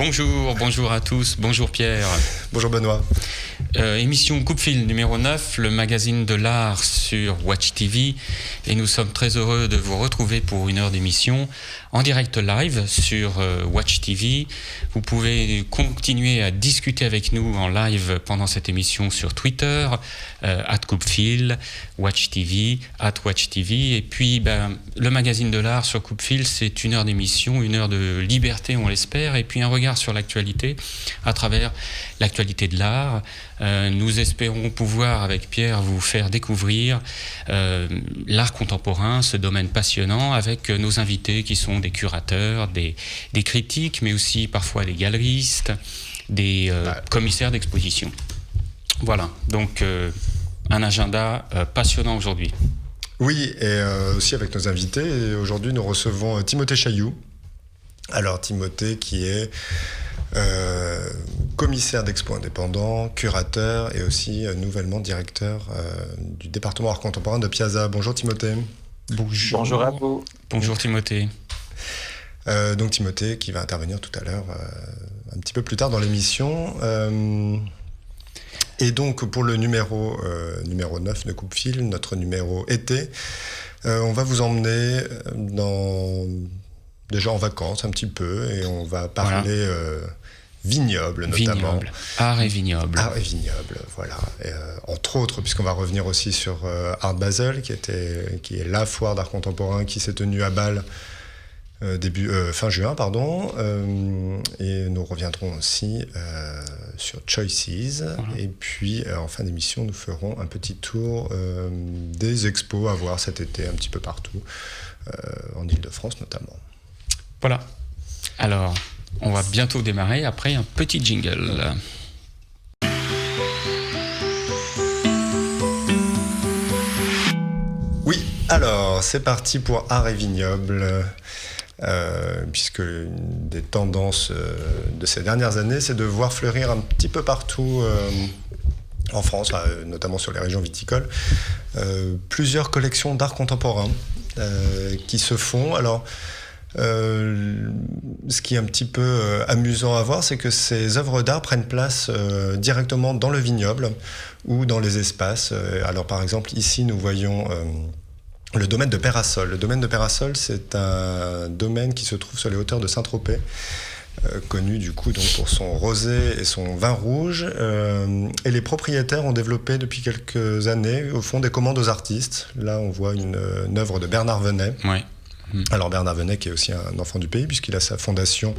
Bonjour à tous, bonjour Pierre. Bonjour Benoît. Émission Coupe-Fil numéro 9, le magazine de l'art sur Watch TV. Et nous sommes très heureux de vous retrouver pour une heure d'émission en direct live sur Watch TV. Vous pouvez continuer à discuter avec nous en live pendant cette émission sur Twitter, @Coupe-Fil, Watch TV, @Watch TV. Et puis le magazine de l'art sur Coupe-Fil, c'est une heure d'émission, une heure de liberté, on l'espère, et puis un regard sur l'actualité à travers l'actualité de l'art. Nous espérons pouvoir, avec Pierre, vous faire découvrir l'art contemporain, ce domaine passionnant, avec nos invités qui sont des curateurs, des critiques, mais aussi parfois des galeristes, des commissaires d'exposition. Voilà, donc un agenda passionnant aujourd'hui. Oui, et aussi avec nos invités. Et aujourd'hui, nous recevons Timothée Chailloux. Alors, Timothée qui est commissaire d'expo indépendant, curateur et aussi nouvellement directeur du département art contemporain de Piazza. Bonjour Timothée. Bonjour à vous. Bonjour Timothée. Donc Timothée qui va intervenir tout à l'heure, un petit peu plus tard dans l'émission. Et donc pour le numéro 9 de Coupe-Fil, notre numéro été, on va vous emmener déjà en vacances un petit peu, et on va parler vignoble notamment. Art et vignoble. Art et vignoble, voilà. Et, entre autres, puisqu'on va revenir aussi sur Art Basel, qui est la foire d'art contemporain qui s'est tenue à Bâle fin juin, et nous reviendrons aussi sur Choices. Voilà. Et puis en fin d'émission, nous ferons un petit tour des expos à voir cet été un petit peu partout, en Ile-de-France notamment. Voilà. Alors, on va bientôt démarrer après un petit jingle. Oui, alors c'est parti pour Art et Vignoble. Puisque une des tendances de ces dernières années, c'est de voir fleurir un petit peu partout en France, notamment sur les régions viticoles, plusieurs collections d'art contemporain qui se font. Alors, ce qui est un petit peu amusant à voir, c'est que ces œuvres d'art prennent place directement dans le vignoble ou dans les espaces. Alors par exemple, ici nous voyons le domaine de Peyrassol. Le domaine de Peyrassol, c'est un domaine qui se trouve sur les hauteurs de Saint-Tropez, connu du coup donc pour son rosé et son vin rouge. Et les propriétaires ont développé depuis quelques années, au fond, des commandes aux artistes. Là, on voit une œuvre de Bernard Venet. Ouais. Alors Bernard Venet, qui est aussi un enfant du pays, puisqu'il a sa fondation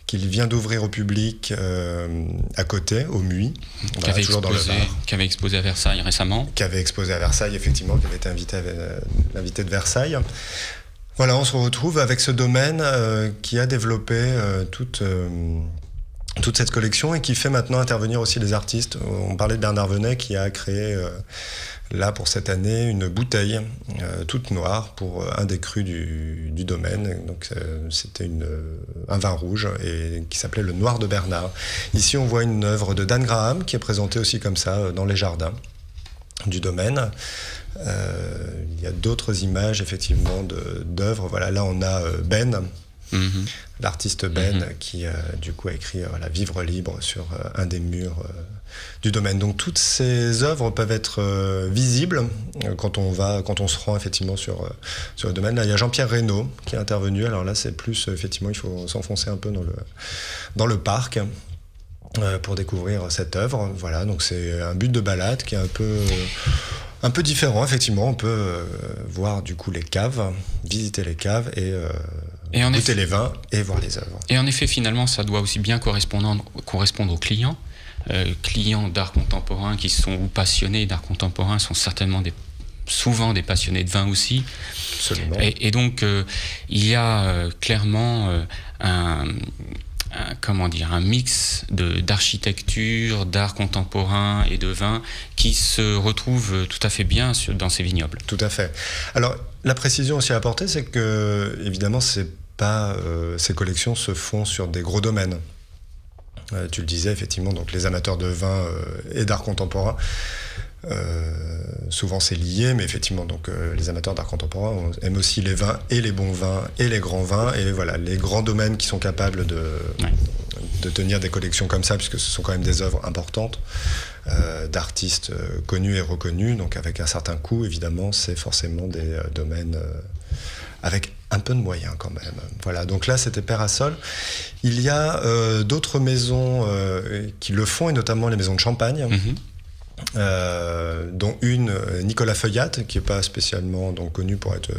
qu'il vient d'ouvrir au public à côté, au Muy. Qui avait exposé à Versailles récemment. Qui avait exposé à Versailles, effectivement, qui avait été invité de Versailles. Voilà, on se retrouve avec ce domaine qui a développé toute cette collection et qui fait maintenant intervenir aussi les artistes. On parlait de Bernard Venet qui a créé... là, pour cette année, une bouteille toute noire pour un des crus du domaine. Donc, c'était un vin rouge qui s'appelait le Noir de Bernard. Ici, on voit une œuvre de Dan Graham qui est présentée aussi comme ça dans les jardins du domaine. Il y a d'autres images, effectivement, d'œuvres. Voilà, là, on a Ben. L'artiste Ben qui du coup a écrit Vivre libre sur un des murs du domaine. Donc toutes ces œuvres peuvent être visibles quand on se rend effectivement sur le domaine. Là il y a Jean-Pierre Reynaud qui est intervenu. Alors là c'est plus effectivement il faut s'enfoncer un peu dans le parc pour découvrir cette œuvre. Voilà, donc c'est un but de balade qui est un peu différent. Effectivement on peut voir du coup les caves, visiter les caves et goûter les vins et voir les œuvres. Et en effet, finalement, ça doit aussi bien correspondre aux clients. Clients d'art contemporain ou passionnés d'art contemporain sont certainement souvent des passionnés de vin aussi. Absolument. Et donc, il y a clairement un mix d'architecture, d'art contemporain et de vin qui se retrouve tout à fait bien dans ces vignobles. Tout à fait. Alors, la précision aussi à apporter, c'est que, évidemment, ces collections se font sur des gros domaines. Tu le disais, effectivement, donc les amateurs de vin et d'art contemporain, souvent c'est lié, mais effectivement, donc, les amateurs d'art contemporain aiment aussi les vins et les bons vins et les grands vins, et voilà, les grands domaines qui sont capables de tenir des collections comme ça, puisque ce sont quand même des œuvres importantes d'artistes connus et reconnus, donc avec un certain coût, évidemment, c'est forcément des domaines avec un peu de moyens quand même. Voilà, donc là c'était Peyrassol. Il y a d'autres maisons qui le font, et notamment les maisons de champagne. Dont une, Nicolas Feuillat, qui n'est pas spécialement donc connue pour être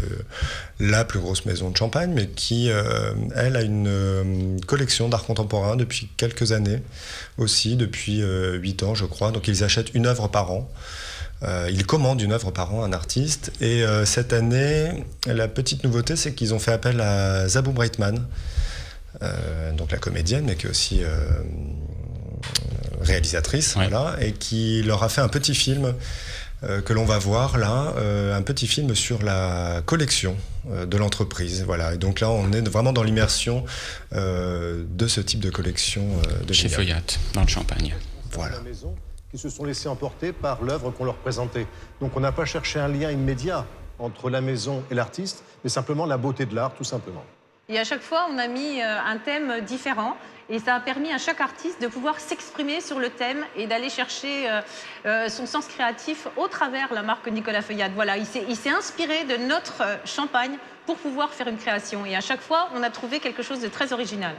la plus grosse maison de champagne, mais qui, elle, a une collection d'art contemporain depuis quelques années, aussi depuis 8 ans, je crois. Donc ils achètent une œuvre par an. Ils commandent une œuvre par an à un artiste. Et cette année, la petite nouveauté, c'est qu'ils ont fait appel à Zabou Breitman, donc la comédienne, mais qui est aussi réalisatrice, voilà, et qui leur a fait un petit film que l'on va voir là, un petit film sur la collection de l'entreprise. Voilà. Et donc là, on est vraiment dans l'immersion de ce type de collection de chez Feuillat, dans le Champagne. Voilà. Qui se sont laissés emporter par l'œuvre qu'on leur présentait. Donc on n'a pas cherché un lien immédiat entre la maison et l'artiste, mais simplement la beauté de l'art, tout simplement. Et à chaque fois, on a mis un thème différent. Et ça a permis à chaque artiste de pouvoir s'exprimer sur le thème et d'aller chercher son sens créatif au travers la marque Nicolas Feuillat. Voilà, il s'est inspiré de notre champagne pour pouvoir faire une création. Et à chaque fois, on a trouvé quelque chose de très original.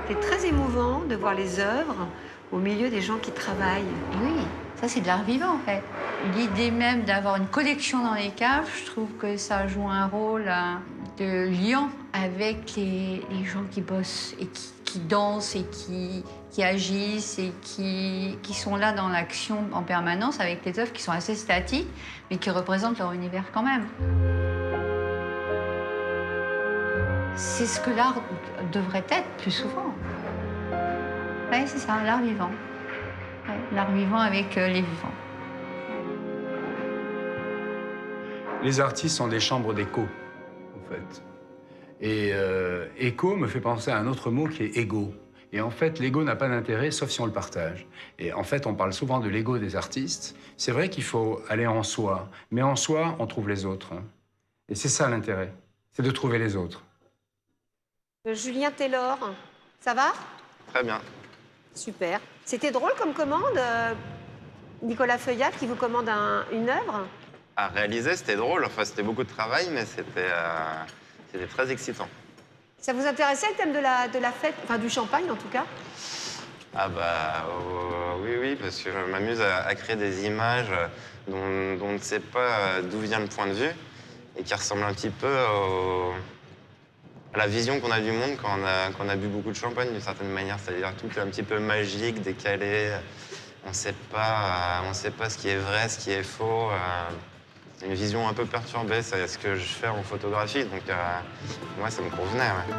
C'est très émouvant de voir les œuvres au milieu des gens qui travaillent. Oui, ça c'est de l'art vivant en fait. L'idée même d'avoir une collection dans les caves, je trouve que ça joue un rôle de lien avec les gens qui bossent et qui dansent et qui agissent et qui sont là dans l'action en permanence avec les œuvres qui sont assez statiques mais qui représentent leur univers quand même. C'est ce que l'art devrait être plus souvent. Oui, c'est ça, l'art vivant. Ouais, l'art vivant avec les vivants. Les artistes sont des chambres d'écho, en fait. Et écho me fait penser à un autre mot qui est ego. Et en fait, l'ego n'a pas d'intérêt sauf si on le partage. Et en fait, on parle souvent de l'ego des artistes. C'est vrai qu'il faut aller en soi, mais en soi, on trouve les autres. Et c'est ça l'intérêt, c'est de trouver les autres. Julien Taylor, ça va? Très bien. Super. C'était drôle comme commande, Nicolas Feuillat qui vous commande une œuvre? À réaliser, c'était drôle. Enfin, c'était beaucoup de travail, mais c'était très excitant. Ça vous intéressait le thème de la fête, enfin du champagne en tout cas? Ah bah oui, parce que je m'amuse à créer des images dont on ne sait pas d'où vient le point de vue et qui ressemblent un petit peu à la vision qu'on a du monde quand on a bu beaucoup de champagne d'une certaine manière. C'est-à-dire tout est un petit peu magique, décalé. On ne sait pas ce qui est vrai, ce qui est faux. Une vision un peu perturbée, c'est ce que je fais en photographie. Donc moi, ça me convenait. Ouais.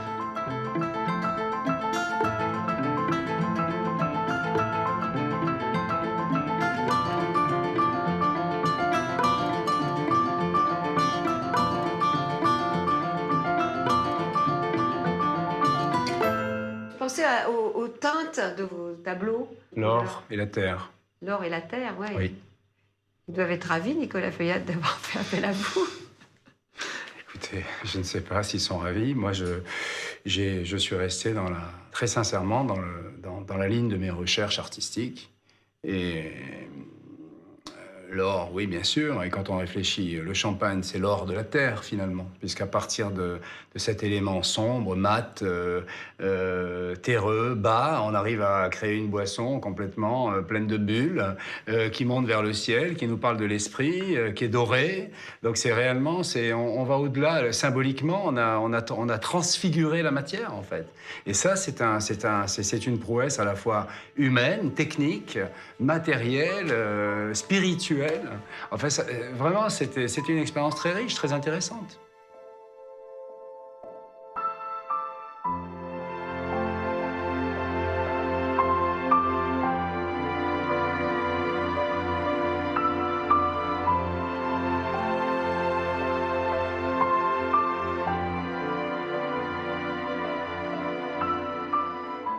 Pensez aux teintes de vos tableaux. L'or et la terre. L'or et la terre, ouais. Oui. Ils doivent être ravis, Nicolas Feuillat, d'avoir fait appel à vous. Écoutez, je ne sais pas s'ils sont ravis. Moi, je suis resté très sincèrement dans la ligne de mes recherches artistiques. Et l'or, oui, bien sûr. Et quand on réfléchit, le champagne, c'est l'or de la terre, finalement. Puisqu'à partir de cet élément sombre, mat, terreux, bas, on arrive à créer une boisson complètement pleine de bulles, qui monte vers le ciel, qui nous parle de l'esprit, qui est dorée. Donc c'est réellement, on va au-delà. Symboliquement, on a transfiguré la matière, en fait. Et ça, c'est une prouesse à la fois humaine, technique, matérielle, spirituelle, cruel. Enfin, vraiment, c'était une expérience très riche, très intéressante.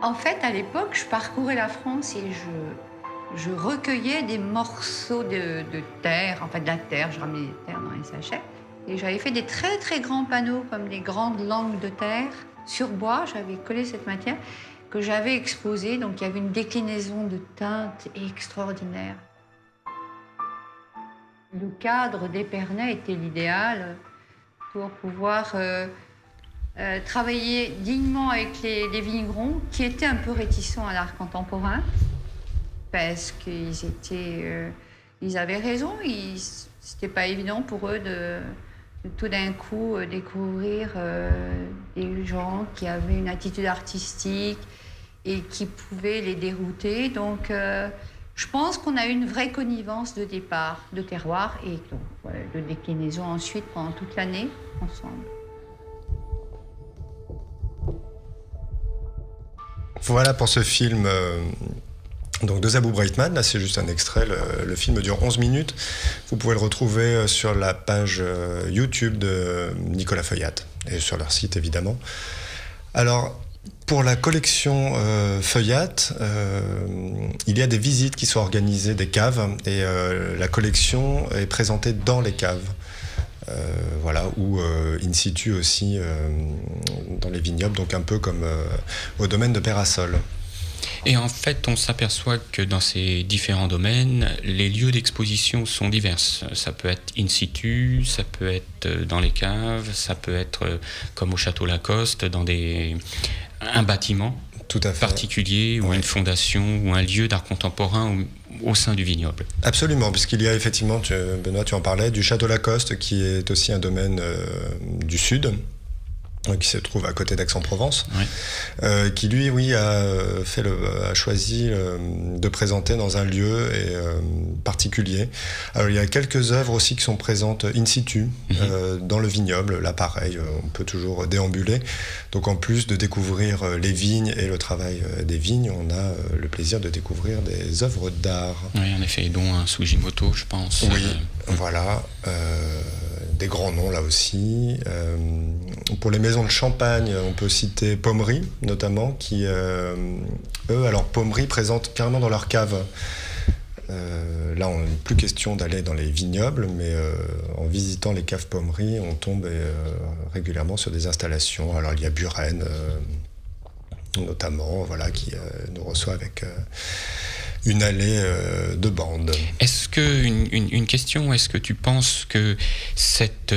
En fait, à l'époque, je parcourais la France et je recueillais des morceaux de terre, enfin de la terre, je ramenais des terres dans les sachets. Et j'avais fait des très très grands panneaux, comme des grandes langues de terre. Sur bois, j'avais collé cette matière que j'avais exposée. Donc il y avait une déclinaison de teintes extraordinaire. Le cadre d'Épernay était l'idéal pour pouvoir travailler dignement avec les vignerons qui étaient un peu réticents à l'art contemporain parce ils avaient raison. C'était pas évident pour eux de tout d'un coup découvrir des gens qui avaient une attitude artistique et qui pouvaient les dérouter. Donc je pense qu'on a eu une vraie connivence de départ, de terroir et donc, voilà, de déclinaison ensuite pendant toute l'année ensemble. Voilà pour ce film donc de Zabou Breitman. Là, c'est juste un extrait. Le film dure 11 minutes. Vous pouvez le retrouver sur la page YouTube de Nicolas Feuillat et sur leur site, évidemment. Alors, pour la collection Feuillat, il y a des visites qui sont organisées des caves et la collection est présentée dans les caves. Voilà, ou in situ aussi dans les vignobles, donc un peu comme au domaine de Peyrassol. Et en fait, on s'aperçoit que dans ces différents domaines, les lieux d'exposition sont divers. Ça peut être in situ, ça peut être dans les caves, ça peut être comme au Château Lacoste, dans un bâtiment tout à fait particulier, ou une fondation, ou un lieu d'art contemporain au sein du vignoble. Absolument, puisqu'il y a effectivement, Benoît, tu en parlais, du Château Lacoste, qui est aussi un domaine du Sud, qui se trouve à côté d'Aix-en-Provence, qui lui, oui, a choisi de présenter dans un lieu particulier. Alors il y a quelques œuvres aussi qui sont présentes in situ dans le vignoble. Là, pareil, on peut toujours déambuler. Donc en plus de découvrir les vignes et le travail des vignes, on a le plaisir de découvrir des œuvres d'art. Oui, en effet, dont un Sugimoto, je pense. Oui, voilà. Des grands noms là aussi. Pour les maisons de champagne, on peut citer Pommery notamment, qui eux, alors Pommery présente carrément dans leur cave. Là, on n'a plus question d'aller dans les vignobles, mais en visitant les caves Pommery, on tombe régulièrement sur des installations. Alors il y a Buren notamment, voilà, qui nous reçoit avec une allée de bande. Est-ce que, une question, est-ce que tu penses que cette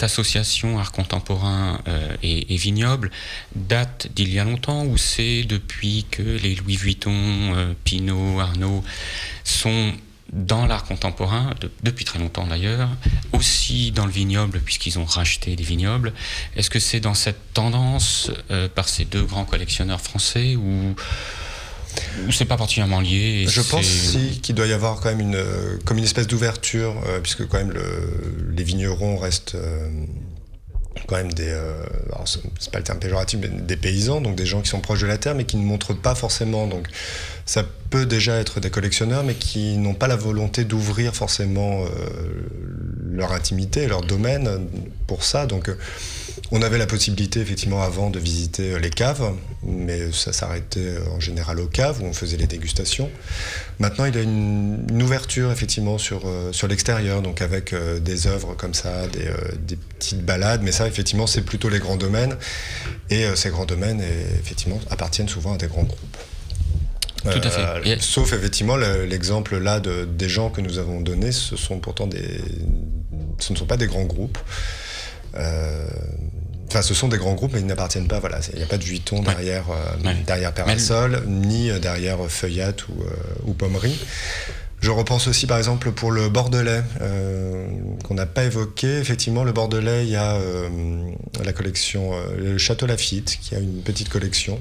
association art contemporain et vignoble date d'il y a longtemps, ou c'est depuis que les Louis Vuitton, Pinault, Arnaud sont dans l'art contemporain, depuis très longtemps d'ailleurs, aussi dans le vignoble puisqu'ils ont racheté des vignobles? Est-ce que c'est dans cette tendance par ces deux grands collectionneurs français, ou c'est pas particulièrement lié? Je pense qu'il doit y avoir quand même comme une espèce d'ouverture, puisque quand même les vignerons restent quand même alors c'est pas le terme péjoratif, mais des paysans, donc des gens qui sont proches de la terre, mais qui ne montrent pas forcément. Donc ça peut déjà être des collectionneurs, mais qui n'ont pas la volonté d'ouvrir forcément leur intimité, leur domaine pour ça. Donc on avait la possibilité effectivement avant de visiter les caves, mais ça s'arrêtait en général aux caves où on faisait les dégustations. Maintenant, il y a une ouverture effectivement sur l'extérieur, donc avec des œuvres comme ça, des petites balades, mais ça effectivement c'est plutôt les grands domaines, et ces grands domaines effectivement appartiennent souvent à des grands groupes. Tout à fait. Sauf effectivement l'exemple là des gens que nous avons donnés, ce sont pourtant ce ne sont pas des grands groupes. Enfin, ce sont des grands groupes, mais ils n'appartiennent pas. Voilà, il n'y a pas de Vuitton derrière Peyrassol, ni derrière Feuillat ou Pommery. Je repense aussi, par exemple, pour le Bordelais, qu'on n'a pas évoqué. Effectivement, le Bordelais, il y a la collection, le Château Laffitte, qui a une petite collection.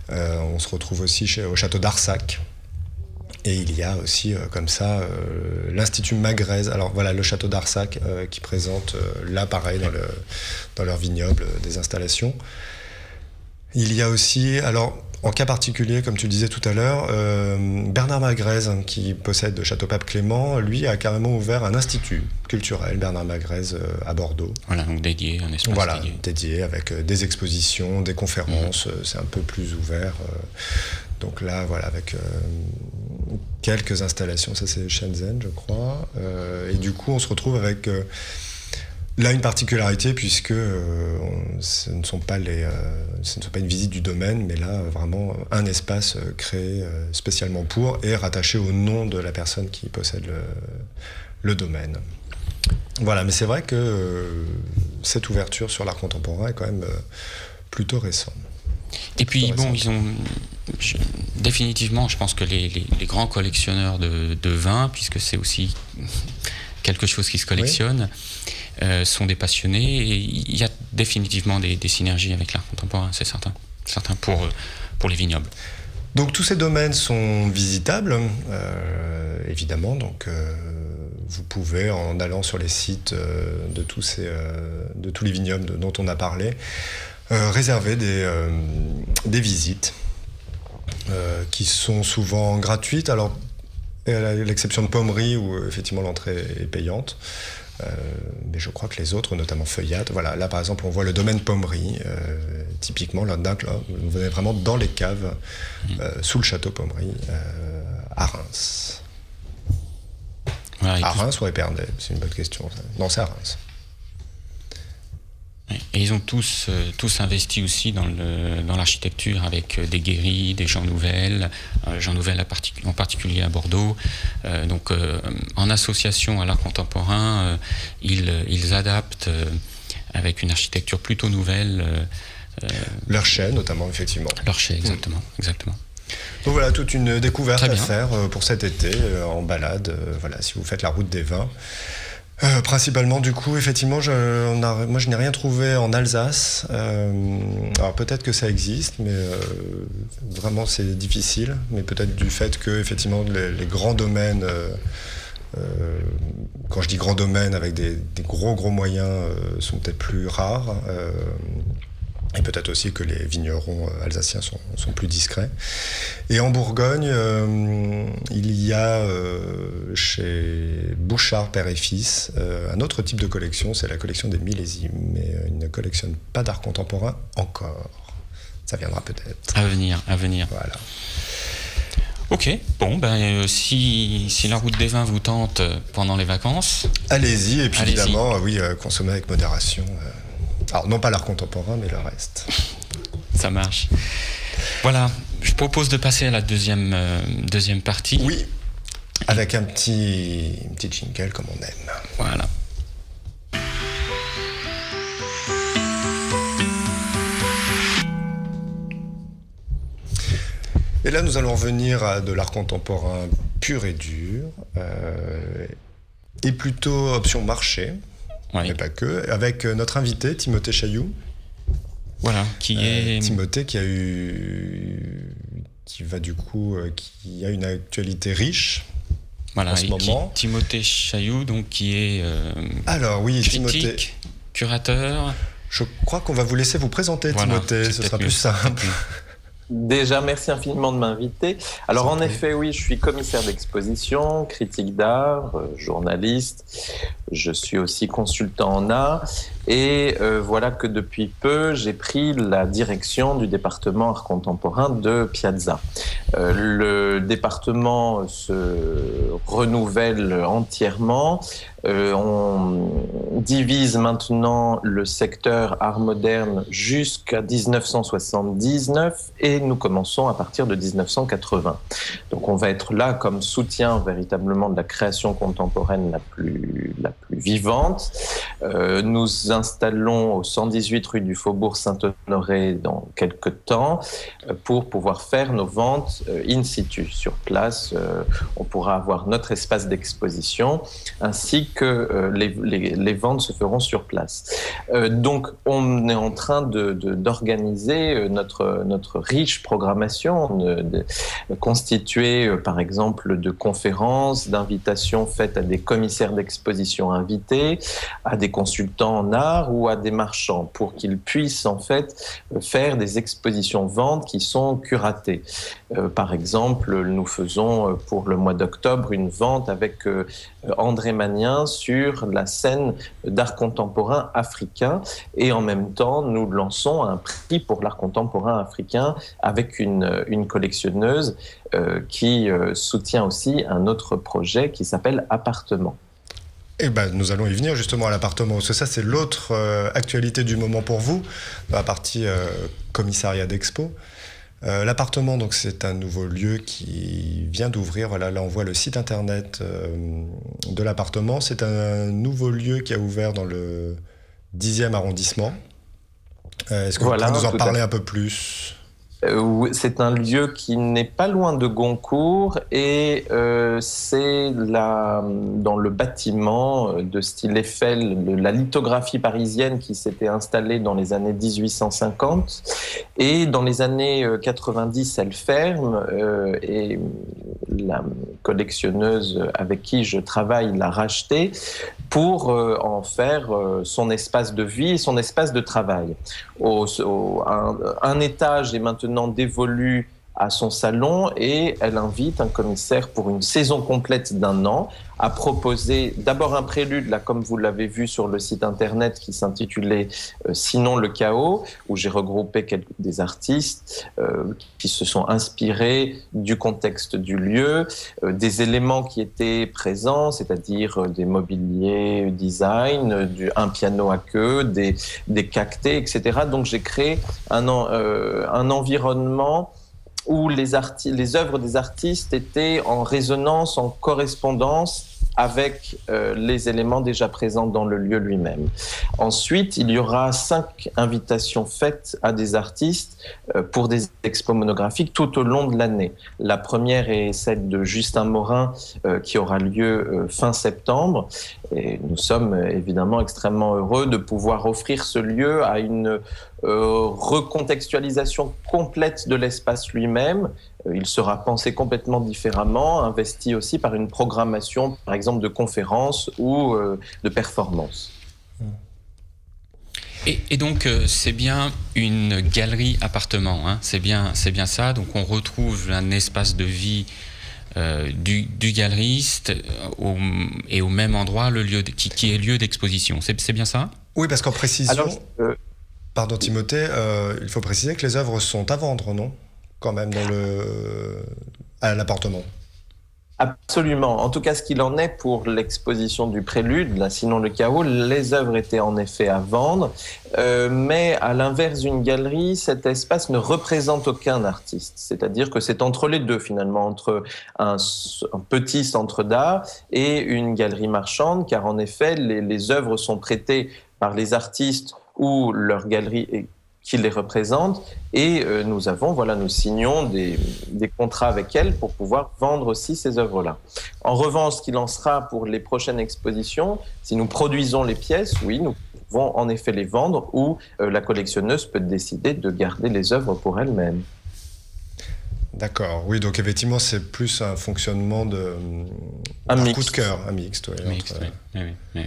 On se retrouve aussi au Château d'Arsac. Et il y a aussi, comme ça, l'Institut Magrez. Alors voilà, le château d'Arsac qui présente, là pareil, dans leur vignoble, des installations. Il y a aussi, alors en cas particulier, comme tu le disais tout à l'heure, Bernard Magrez, qui possède le château Pape Clément, lui a carrément ouvert un institut culturel, Bernard Magrez, à Bordeaux. Voilà, donc dédié, un espace dédié avec des expositions, des conférences, c'est un peu plus ouvert. Donc là, voilà, avec quelques installations, ça c'est Shenzhen, je crois. Et du coup, on se retrouve avec là une particularité, puisque ce ne sont pas une visite du domaine, mais là, vraiment un espace créé spécialement pour et rattaché au nom de la personne qui possède le domaine. Voilà, mais c'est vrai que cette ouverture sur l'art contemporain est quand même plutôt récente. Et puis, bon, définitivement, je pense que les grands collectionneurs de vin, puisque c'est aussi quelque chose qui se collectionne, sont des passionnés. Et il y a définitivement des synergies avec l'art contemporain, c'est certain pour les vignobles. Donc tous ces domaines sont visitables, évidemment. Donc vous pouvez, en allant sur les sites de tous les vignobles dont on a parlé, réserver des visites qui sont souvent gratuites. Alors, à l'exception de Pommery, où effectivement l'entrée est payante. Mais je crois que les autres, notamment Feuillade, voilà, là par exemple on voit le domaine Pommery, typiquement là, vous êtes vraiment dans les caves, sous le château Pommery, à Reims. Voilà, à Reims ou à Épernay, c'est une bonne question. Non, c'est à Reims. Et ils ont tous investi aussi dans l'architecture, avec des guéris, des gens nouvelles, en particulier à Bordeaux. Donc en association à l'art contemporain, ils adaptent avec une architecture plutôt nouvelle. Leur chai notamment, effectivement. Leur chai, exactement. Donc voilà, toute une découverte à faire pour cet été, en balade, voilà, si vous faites la route des vins. Principalement, du coup, effectivement, moi je n'ai rien trouvé en Alsace. Alors peut-être que ça existe, mais vraiment c'est difficile. Mais peut-être du fait que, effectivement, les grands domaines, quand je dis grands domaines avec des gros moyens, sont peut-être plus rares. Et peut-être aussi que les vignerons alsaciens sont plus discrets. Et en Bourgogne, il y a chez Bouchard, père et fils, un autre type de collection, c'est la collection des millésimes. Mais ils ne collectionnent pas d'art contemporain encore. Ça viendra peut-être. À venir. Voilà. Ok, bon, si la route des vins vous tente pendant les vacances... Allez-y, et puis évidemment, consommez avec modération. Alors, non pas l'art contemporain, mais le reste. Ça marche. Voilà, je propose de passer à la deuxième partie. Oui, avec un petit jingle comme on aime. Voilà. Et là, nous allons revenir à de l'art contemporain pur et dur, et plutôt option marché. Oui. Mais pas que, avec notre invité Timothée Chailloux. Voilà, qui est... Timothée qui a une actualité riche. Voilà, en ce moment. Timothée Chailloux, donc qui est alors oui, critique, Timothée, curateur. Je crois qu'on va vous laisser vous présenter, voilà, Timothée, ce sera plus simple. Déjà, merci infiniment de m'inviter. Alors, en effet, oui, je suis commissaire d'exposition, critique d'art, journaliste. Je suis aussi consultant en art. Et voilà que depuis peu, j'ai pris la direction du département art contemporain de Piazza. Le département se renouvelle entièrement. On divise maintenant le secteur art moderne jusqu'à 1979 et nous commençons à partir de 1980. Donc on va être là comme soutien véritablement de la création contemporaine la plus vivante. Nous installons au 118 rue du Faubourg Saint-Honoré dans quelques temps pour pouvoir faire nos ventes in situ, sur place. On pourra avoir notre espace d'exposition ainsi que les ventes se feront sur place. Donc, on est en train d'organiser notre riche programmation, constituée, par exemple, de conférences, d'invitations faites à des commissaires d'exposition invités, à des consultants en art ou à des marchands, pour qu'ils puissent, en fait, faire des expositions-ventes qui sont curatées. Par exemple, nous faisons pour le mois d'octobre une vente avec André Magnien sur la scène d'art contemporain africain, et en même temps nous lançons un prix pour l'art contemporain africain avec une collectionneuse qui soutient aussi un autre projet qui s'appelle Appartement. Eh ben, nous allons y venir justement à l'appartement, parce que ça c'est l'autre actualité du moment pour vous, dans la partie commissariat d'expo. L'appartement, donc, c'est un nouveau lieu qui vient d'ouvrir. Voilà, là, on voit le site internet de l'appartement. C'est un nouveau lieu qui a ouvert dans le 10e arrondissement. Est-ce que vous pouvez nous en parler un peu plus ? C'est un lieu qui n'est pas loin de Goncourt et c'est dans le bâtiment de style Eiffel, de la lithographie parisienne qui s'était installée dans les années 1850. Et dans les années 90, elle ferme et la collectionneuse avec qui je travaille l'a rachetée pour en faire son espace de vie et son espace de travail. Un étage est maintenant dévolue à son salon et elle invite un commissaire pour une saison complète d'1 an à proposer d'abord un prélude, là comme vous l'avez vu sur le site internet, qui s'intitulait Sinon le chaos, où j'ai regroupé des artistes qui se sont inspirés du contexte du lieu, des éléments qui étaient présents, c'est-à-dire des mobiliers design, un piano à queue, des cactés, etc. Donc j'ai créé un environnement où les œuvres des artistes étaient en résonance, en correspondance avec les éléments déjà présents dans le lieu lui-même. Ensuite, il y aura 5 invitations faites à des artistes pour des expos monographiques tout au long de l'année. La première est celle de Justin Morin qui aura lieu fin septembre. Et nous sommes évidemment extrêmement heureux de pouvoir offrir ce lieu à une recontextualisation complète de l'espace lui-même. Il sera pensé complètement différemment, investi aussi par une programmation, par exemple, de conférences ou de performances. Et donc, c'est bien une galerie appartement, hein, c'est bien ça. Donc, on retrouve un espace de vie du galeriste et au même endroit, le lieu qui est lieu d'exposition. C'est bien ça ? Oui, parce qu'en précision... Pardon Timothée, il faut préciser que les œuvres sont à vendre, non ? Quand même, à l'appartement. Absolument. En tout cas, ce qu'il en est pour l'exposition du Prélude, là, Sinon le chaos, les œuvres étaient en effet à vendre, mais à l'inverse d'une galerie, cet espace ne représente aucun artiste. C'est-à-dire que c'est entre les deux, finalement, entre un petit centre d'art et une galerie marchande, car en effet, les œuvres sont prêtées par les artistes ou leur galerie qui les représente, et nous signons des contrats avec elles pour pouvoir vendre aussi ces œuvres-là. En revanche, ce qu'il en sera pour les prochaines expositions, si nous produisons les pièces, oui, nous pouvons en effet les vendre, ou la collectionneuse peut décider de garder les œuvres pour elle-même. D'accord, oui, donc effectivement, c'est plus un fonctionnement d'un coup de cœur, un mixte. Oui, mixte, oui.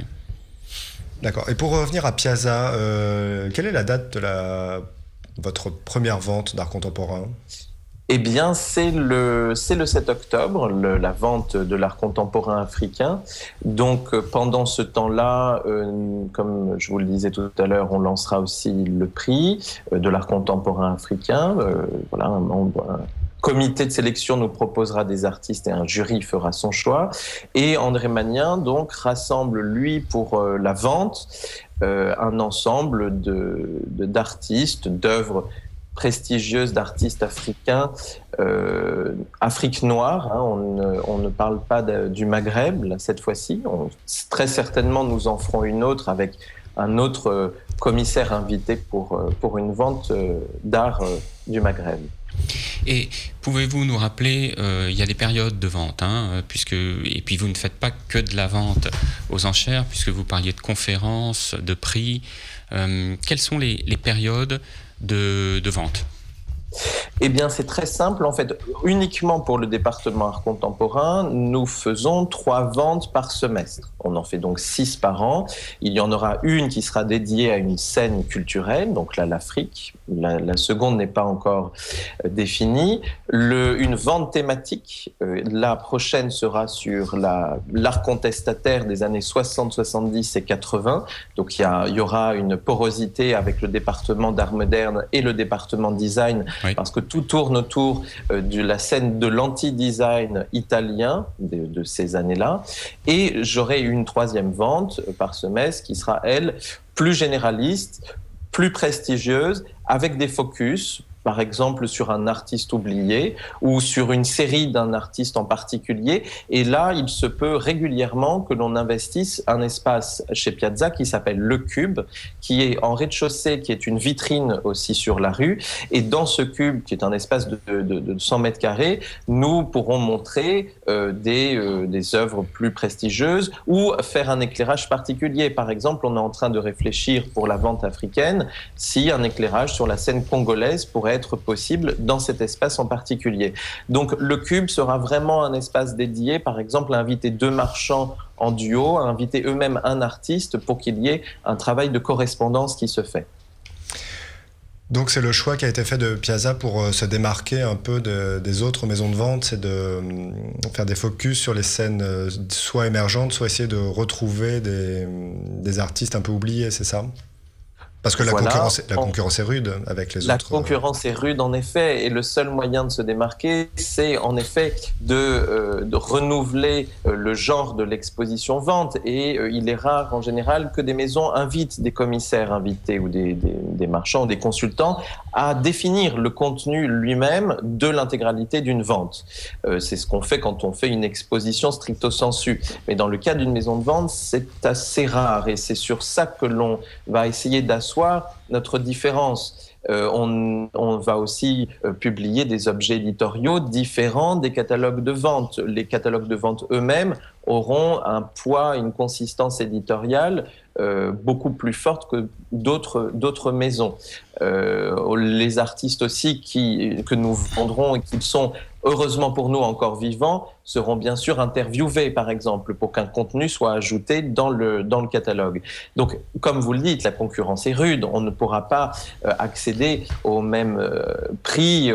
D'accord. Et pour revenir à Piazza, quelle est la date de votre première vente d'art contemporain ? Eh bien, c'est le 7 octobre, la vente de l'art contemporain africain. Donc, pendant ce temps-là, comme je vous le disais tout à l'heure, on lancera aussi le prix de l'art contemporain africain. Un comité de sélection nous proposera des artistes et un jury fera son choix. Et André Magnien, donc, rassemble, lui, pour la vente, un ensemble d'artistes, d'œuvres prestigieuses d'artistes africains, Afrique noire, hein, on ne parle pas du Maghreb, là, cette fois-ci. Très certainement, nous en ferons une autre avec un autre commissaire invité pour une vente d'art du Maghreb. Et pouvez-vous nous rappeler, il y a des périodes de vente, et puis vous ne faites pas que de la vente aux enchères, puisque vous parliez de conférences, de prix. Quelles sont les périodes de vente ? Eh bien, c'est très simple. En fait, uniquement pour le département art contemporain, nous faisons 3 ventes par semestre. On en fait donc 6 par an. Il y en aura une qui sera dédiée à une scène culturelle, donc là, l'Afrique. La seconde n'est pas encore définie. Une vente thématique, la prochaine sera sur l'art contestataire des années 60, 70 et 80. Donc, il y aura une porosité avec le département d'art moderne et le département design, parce que tout tourne autour de la scène de l'anti-design italien de ces années-là. Et j'aurai une 3e vente par semestre qui sera, elle, plus généraliste, plus prestigieuse, avec des focus, par exemple sur un artiste oublié ou sur une série d'un artiste en particulier. Et là, il se peut régulièrement que l'on investisse un espace chez Piazza qui s'appelle Le Cube, qui est en rez-de-chaussée, qui est une vitrine aussi sur la rue. Et dans ce cube, qui est un espace de 100 mètres carrés, nous pourrons montrer des œuvres plus prestigieuses ou faire un éclairage particulier. Par exemple, on est en train de réfléchir pour la vente africaine si un éclairage sur la scène congolaise pourrait être possible dans cet espace en particulier. Donc le Cube sera vraiment un espace dédié, par exemple, à inviter 2 marchands en duo, à inviter eux-mêmes un artiste pour qu'il y ait un travail de correspondance qui se fait. Donc c'est le choix qui a été fait de Piazza pour se démarquer un peu des autres maisons de vente, c'est de faire des focus sur les scènes soit émergentes, soit essayer de retrouver des artistes un peu oubliés, c'est ça ? Parce que la concurrence est rude avec les autres. La concurrence est rude, en effet, et le seul moyen de se démarquer, c'est en effet de renouveler le genre de l'exposition-vente. Et il est rare, en général, que des maisons invitent des commissaires invités ou des marchands, des consultants, à définir le contenu lui-même de l'intégralité d'une vente. C'est ce qu'on fait quand on fait une exposition stricto sensu. Mais dans le cas d'une maison de vente, c'est assez rare, et c'est sur ça que l'on va essayer d'asseoir notre différence. On va aussi publier des objets éditoriaux différents des catalogues de vente. Les catalogues de vente eux-mêmes auront un poids, une consistance éditoriale beaucoup plus forte que d'autres maisons. Les artistes aussi que nous vendrons et qui sont heureusement pour nous encore vivants seront bien sûr interviewés, par exemple, pour qu'un contenu soit ajouté dans le catalogue. Donc, comme vous le dites, la concurrence est rude. On ne pourra pas accéder au même prix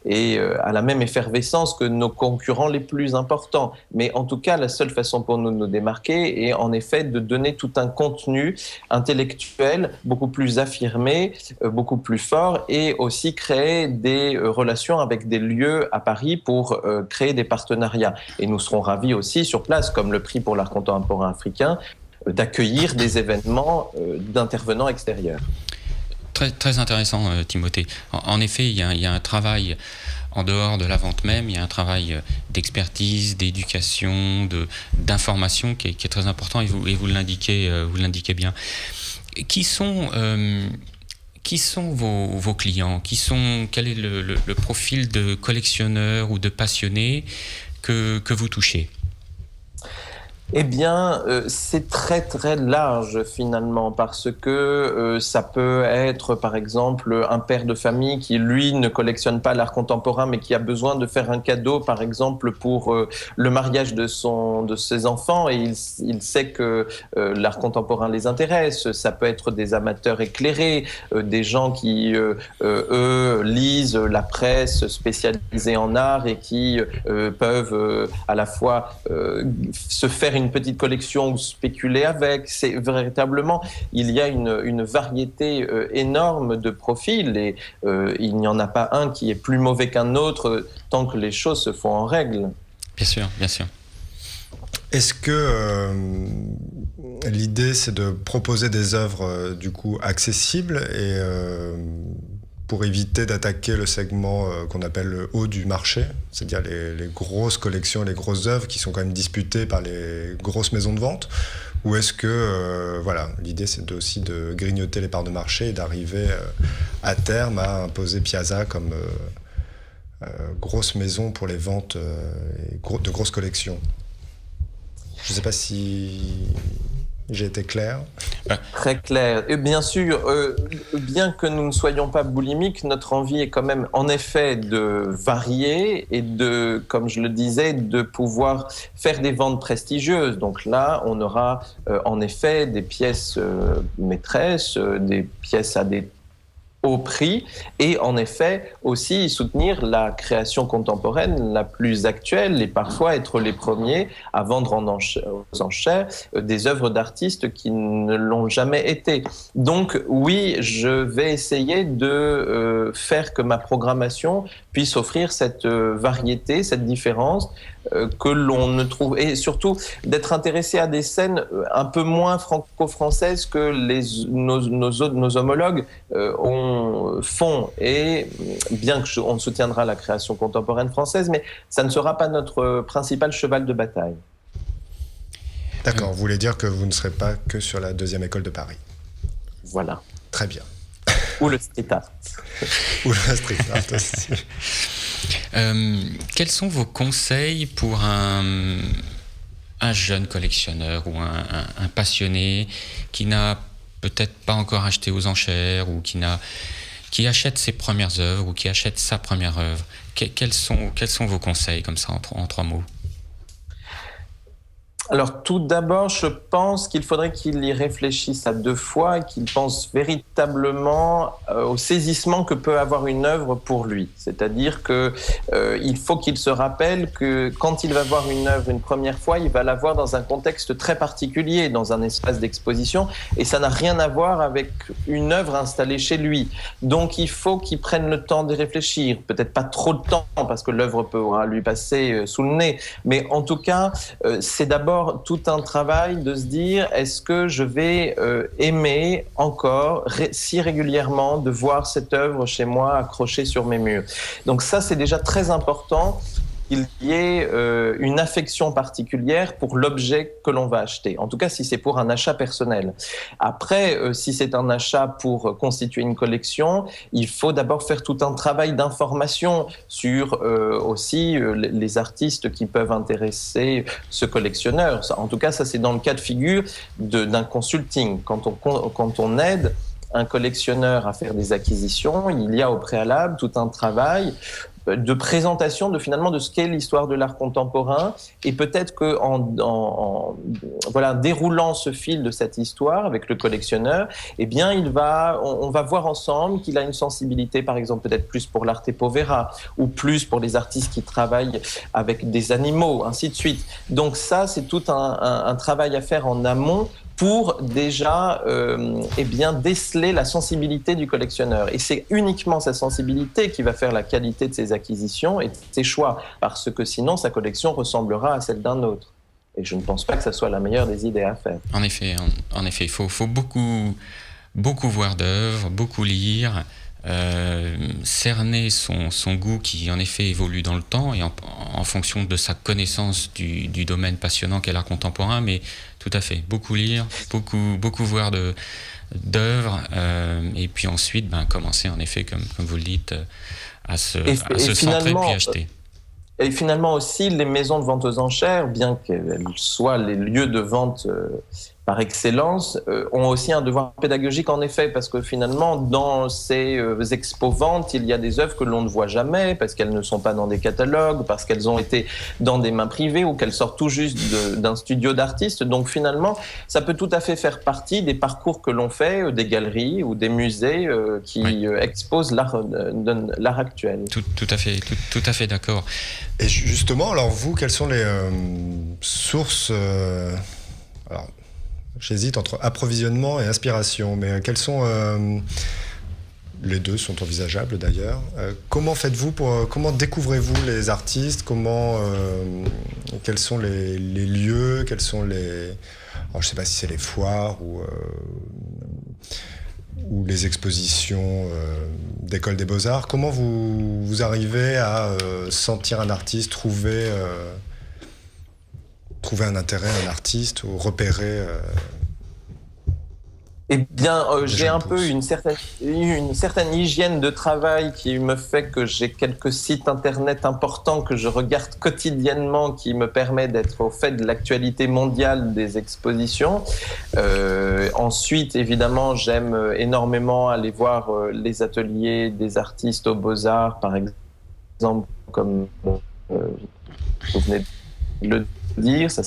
et à la même effervescence que nos concurrents les plus importants. Mais en tout cas, la seule façon pour nous de nous démarquer est en effet de donner tout un contenu intellectuel beaucoup plus affirmé, beaucoup plus fort, et aussi créer des relations avec des lieux à Paris pour créer des partenariats. Et nous serons ravis aussi sur place, comme le prix pour l'art contemporain africain, d'accueillir des événements d'intervenants extérieurs. Très, très intéressant, Timothée. En effet, il y a un travail en dehors de la vente même, il y a un travail d'expertise, d'éducation, d'information qui est très important, et vous l'indiquez bien. Qui sont vos clients ? Quel est le profil de collectionneurs ou de passionnés que vous touchez ? Eh bien, c'est très très large finalement, parce que ça peut être par exemple un père de famille qui lui ne collectionne pas l'art contemporain mais qui a besoin de faire un cadeau par exemple pour le mariage de ses enfants, et il sait que l'art contemporain les intéresse. Ça peut être des amateurs éclairés, des gens qui eux lisent la presse spécialisée en art et qui peuvent à la fois se faire une petite collection ou spéculer avec. C'est véritablement, il y a une variété énorme de profils, et il n'y en a pas un qui est plus mauvais qu'un autre tant que les choses se font en règle. Bien sûr, bien sûr. Est-ce que l'idée, c'est de proposer des œuvres du coup accessibles et pour éviter d'attaquer le segment qu'on appelle le haut du marché, c'est-à-dire les grosses collections, les grosses œuvres qui sont quand même disputées par les grosses maisons de vente, ou est-ce que l'idée c'est aussi de grignoter les parts de marché et d'arriver à terme à imposer Piazza comme grosses maisons pour les ventes de grosses collections. Je ne sais pas si j'ai été clair. Très clair. Et bien sûr, bien que nous ne soyons pas boulimiques, notre envie est quand même, en effet, de varier et de, comme je le disais, de pouvoir faire des ventes prestigieuses. Donc là, on aura en effet des pièces maîtresses, des pièces à des hauts prix, et en effet aussi soutenir la création contemporaine la plus actuelle et parfois être les premiers à vendre aux enchères des œuvres d'artistes qui ne l'ont jamais été. Donc oui, je vais essayer de faire que ma programmation puisse offrir cette variété, cette différence que l'on ne trouve, et surtout d'être intéressé à des scènes un peu moins franco-françaises que nos homologues font. Et bien qu'on soutiendra la création contemporaine française, mais ça ne sera pas notre principal cheval de bataille. D'accord, vous voulez dire que vous ne serez pas que sur la 2e école de Paris. Voilà. Très bien. Ou le street art. Ou le street art aussi. Quels sont vos conseils pour un jeune collectionneur ou un passionné qui n'a peut-être pas encore acheté aux enchères ou qui achète ses premières œuvres ou qui achète sa première œuvre? Quels sont vos conseils comme ça en 3 mots? Alors tout d'abord, je pense qu'il faudrait qu'il y réfléchisse à 2 fois et qu'il pense véritablement au saisissement que peut avoir une œuvre pour lui. C'est-à-dire que il faut qu'il se rappelle que quand il va voir une œuvre une première fois, il va la voir dans un contexte très particulier, dans un espace d'exposition, et ça n'a rien à voir avec une œuvre installée chez lui. Donc il faut qu'il prenne le temps de réfléchir, peut-être pas trop de temps parce que l'œuvre pourra lui passer sous le nez, mais en tout cas, c'est d'abord tout un travail de se dire est-ce que je vais aimer encore si régulièrement de voir cette œuvre chez moi accrochée sur mes murs. Donc ça, c'est déjà très important qu'il y ait une affection particulière pour l'objet que l'on va acheter. En tout cas, si c'est pour un achat personnel. Après, si c'est un achat pour constituer une collection, il faut d'abord faire tout un travail d'information sur aussi les artistes qui peuvent intéresser ce collectionneur. En tout cas, ça c'est dans le cas de figure d'un consulting. Quand on aide un collectionneur à faire des acquisitions, il y a au préalable tout un travail de présentation finalement de ce qu'est l'histoire de l'art contemporain, et peut-être que en déroulant ce fil de cette histoire avec le collectionneur, eh bien on va voir ensemble qu'il a une sensibilité, par exemple peut-être plus pour l'arte povera ou plus pour les artistes qui travaillent avec des animaux, ainsi de suite. Donc ça, c'est tout un travail à faire en amont pour déjà déceler la sensibilité du collectionneur. Et c'est uniquement sa sensibilité qui va faire la qualité de ses acquisitions et de ses choix, parce que sinon sa collection ressemblera à celle d'un autre. Et je ne pense pas que ça soit la meilleure des idées à faire. En effet, il faut beaucoup voir d'œuvres, beaucoup lire, cerner son goût qui en effet évolue dans le temps et en fonction de sa connaissance du domaine passionnant qu'est l'art contemporain, mais tout à fait, beaucoup lire, beaucoup voir d'œuvres, et puis ensuite commencer en effet, comme vous le dites, à se centrer puis acheter. Et finalement aussi, les maisons de vente aux enchères, bien qu'elles soient les lieux de vente par excellence, ont aussi un devoir pédagogique en effet, parce que finalement, dans ces expos-ventes, il y a des œuvres que l'on ne voit jamais, parce qu'elles ne sont pas dans des catalogues, parce qu'elles ont été dans des mains privées ou qu'elles sortent tout juste d'un studio d'artistes. Donc finalement, ça peut tout à fait faire partie des parcours que l'on fait, des galeries ou des musées qui exposent l'art actuel. Tout à fait d'accord. Et justement, alors vous, quelles sont les sources alors, j'hésite entre approvisionnement et inspiration, mais quels sont les deux sont envisageables d'ailleurs. Comment faites-vous comment découvrez-vous les artistes? Quels sont les lieux? Quels sont les alors, je sais pas si c'est les foires ou les expositions d'école des beaux-arts. Comment vous arrivez à sentir un artiste, trouver un intérêt, un artiste, ou repérer Eh bien, j'ai un peu une certaine hygiène de travail qui me fait que j'ai quelques sites internet importants que je regarde quotidiennement, qui me permet d'être au fait de l'actualité mondiale des expositions. Ensuite, évidemment, j'aime énormément aller voir les ateliers des artistes aux Beaux-Arts, par exemple, comme vous venez de le dire. Ça,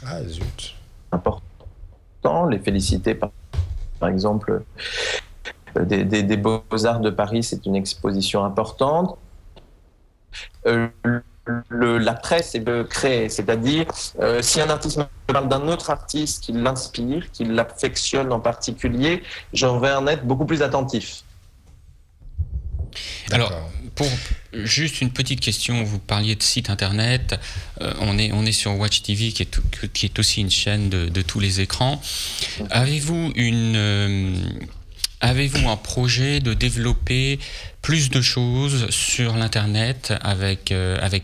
Ah, zut. important. Les féliciter, par exemple, des Beaux-Arts de Paris, c'est une exposition importante. La presse est créée, c'est-à-dire si un artiste me parle d'un autre artiste qui l'inspire, qui l'affectionne en particulier, j'en vais en être beaucoup plus attentif. Alors, pour juste une petite question, vous parliez de site internet, on est sur Watch TV qui est aussi une chaîne de tous les écrans. Avez-vous un projet de développer plus de choses sur l'internet avec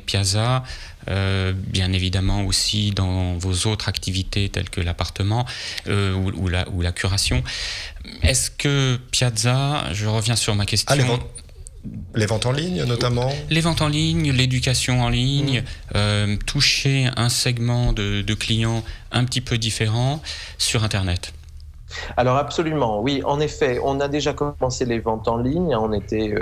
Piazza, bien évidemment aussi dans vos autres activités telles que l'appartement ou la curation? Est-ce que Piazza, je reviens sur ma question... Les ventes en ligne, notamment? Les ventes en ligne, l'éducation en ligne, toucher un segment de clients un petit peu différent sur Internet. Alors absolument, oui. En effet, on a déjà commencé les ventes en ligne. On était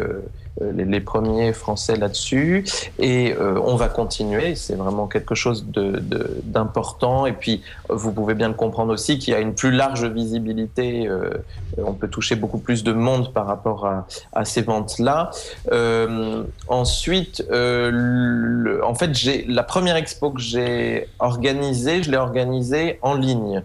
les premiers Français là-dessus. Et on va continuer. C'est vraiment quelque chose d'important. Et puis, vous pouvez bien le comprendre aussi qu'il y a une plus large visibilité. On peut toucher beaucoup plus de monde par rapport à ces ventes-là. Ensuite, en fait, la première expo que j'ai organisée, je l'ai organisée en ligne.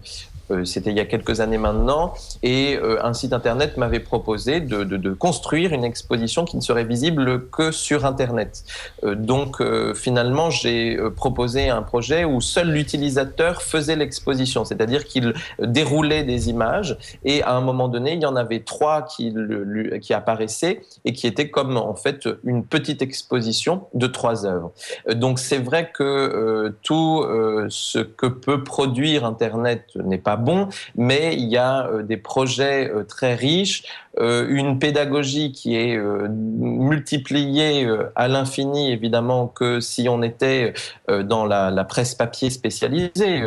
C'était il y a quelques années maintenant, et un site internet m'avait proposé de construire une exposition qui ne serait visible que sur Internet. Donc finalement, j'ai proposé un projet où seul l'utilisateur faisait l'exposition, c'est-à-dire qu'il déroulait des images, et à un moment donné, il y en avait 3 qui apparaissaient et qui étaient comme en fait une petite exposition de 3 œuvres. Donc c'est vrai que tout ce que peut produire Internet n'est pas bon, mais il y a des projets très riches, une pédagogie qui est multipliée à l'infini, évidemment, que si on était dans la presse papier spécialisée,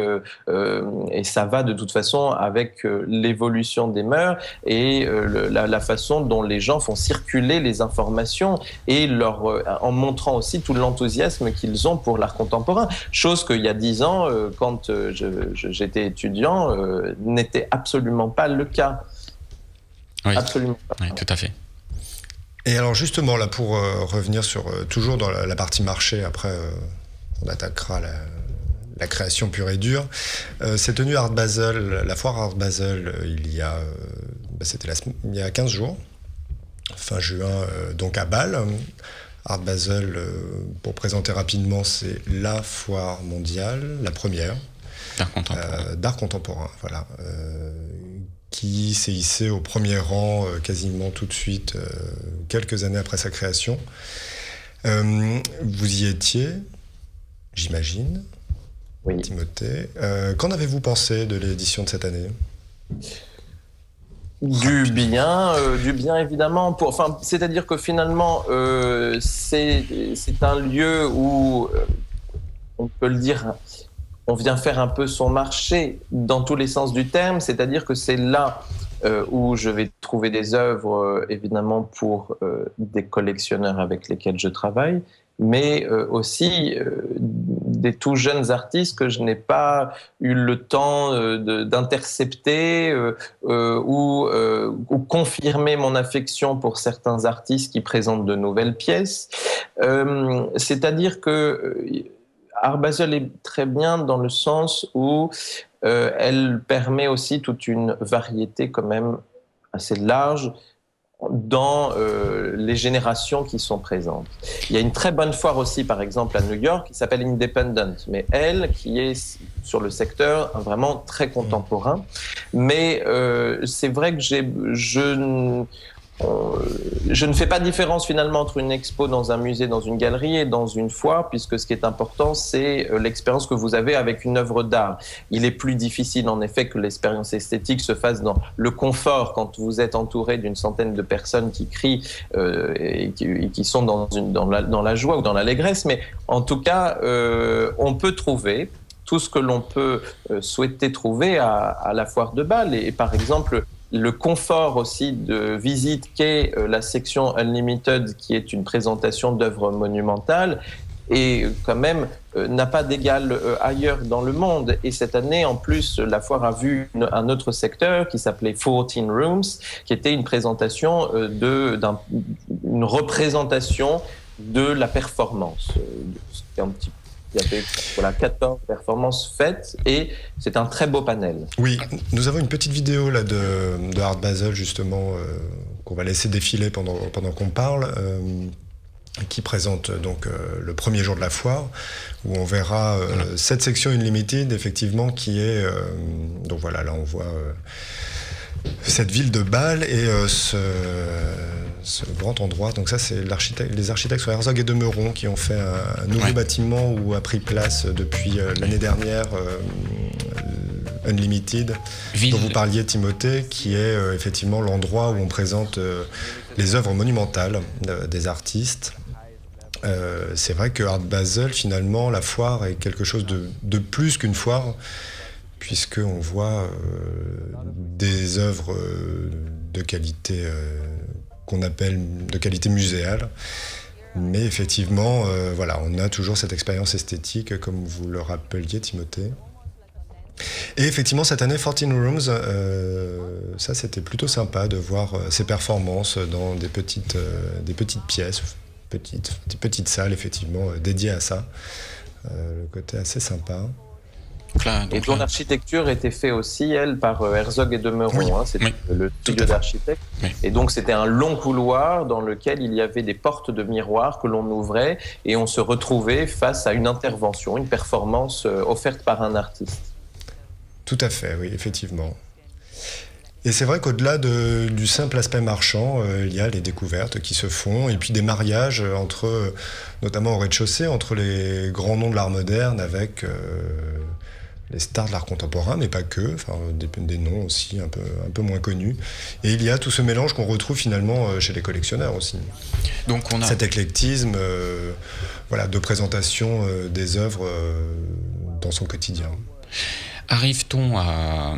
et ça va de toute façon avec l'évolution des mœurs et la façon dont les gens font circuler les informations et en montrant aussi tout l'enthousiasme qu'ils ont pour l'art contemporain, chose qu'il y a 10 ans, quand j'étais étudiant, n'était absolument pas le cas. Oui. Absolument pas. Oui, tout à fait. Et alors justement, là, pour revenir sur toujours dans la partie marché, après on attaquera la création pure et dure. C'est tenu Art Basel, la foire Art Basel, il y a 15 jours, fin juin, donc à Bâle. Art Basel, pour présenter rapidement, c'est la foire mondiale, la première. D'art contemporain, voilà. Qui s'est hissé au premier rang quasiment tout de suite, quelques années après sa création. Vous y étiez, j'imagine, oui. Timothée. Qu'en avez-vous pensé de l'édition de cette année ? Du bien évidemment. C'est-à-dire que finalement, c'est un lieu où, on peut le dire, on vient faire un peu son marché dans tous les sens du terme, c'est-à-dire que c'est là où je vais trouver des œuvres, évidemment, pour des collectionneurs avec lesquels je travaille, mais aussi des tout jeunes artistes que je n'ai pas eu le temps d'intercepter ou confirmer mon affection pour certains artistes qui présentent de nouvelles pièces. C'est-à-dire que Art Basel est très bien dans le sens où elle permet aussi toute une variété quand même assez large dans les générations qui sont présentes. Il y a une très bonne foire aussi, par exemple, à New York, qui s'appelle Independent, mais elle, qui est sur le secteur vraiment très contemporain. Mais c'est vrai que je ne fais pas différence finalement entre une expo dans un musée, dans une galerie et dans une foire, puisque ce qui est important, c'est l'expérience que vous avez avec une œuvre d'art. Il est plus difficile en effet que l'expérience esthétique se fasse dans le confort, quand vous êtes entouré d'une centaine de personnes qui crient et qui sont dans la joie ou dans l'allégresse, mais en tout cas, on peut trouver tout ce que l'on peut souhaiter trouver à la foire de Bâle. Et par exemple, le confort aussi de visite qu'est la section Unlimited, qui est une présentation d'œuvres monumentales, et quand même n'a pas d'égal ailleurs dans le monde. Et cette année, en plus, la foire a vu un autre secteur qui s'appelait 14 Rooms, qui était une présentation une représentation de la performance. C'était un petit peu. Il y avait 14 performances faites et c'est un très beau panel. Oui, nous avons une petite vidéo là de Art Basel justement qu'on va laisser défiler pendant qu'on parle, qui présente donc le premier jour de la foire, où on verra cette section Unlimited effectivement qui est donc voilà, là on voit cette ville de Bâle et ce grand endroit. Donc ça, c'est les architectes sur Herzog et de Meuron qui ont fait un nouveau bâtiment où a pris place depuis l'année dernière Unlimited, dont vous parliez, Timothée, qui est effectivement l'endroit où on présente les œuvres monumentales des artistes. C'est vrai que Art Basel, finalement, la foire est quelque chose de plus qu'une foire, puisqu'on voit des œuvres de qualité qu'on appelle de qualité muséale. Mais effectivement, voilà, on a toujours cette expérience esthétique, comme vous le rappeliez, Timothée. Et effectivement, cette année, 14 Rooms, ça c'était plutôt sympa de voir ces performances dans des petites pièces, des petites salles, effectivement, dédiées à ça. Le côté assez sympa. Et dont l'architecture était faite aussi, elle, par Herzog et de Meuron. Oui. C'était le studio d'architecte. Oui. Et donc, c'était un long couloir dans lequel il y avait des portes de miroirs que l'on ouvrait et on se retrouvait face à une intervention, une performance offerte par un artiste. Tout à fait, oui, effectivement. Et c'est vrai qu'au-delà du simple aspect marchand, il y a les découvertes qui se font, et puis des mariages entre, notamment au rez-de-chaussée, entre les grands noms de l'art moderne avec les stars de l'art contemporain, mais pas que, enfin, des noms aussi un peu moins connus. Et il y a tout ce mélange qu'on retrouve finalement chez les collectionneurs aussi. Donc on a cet éclectisme voilà, de présentation des œuvres dans son quotidien. Arrive-t-on à,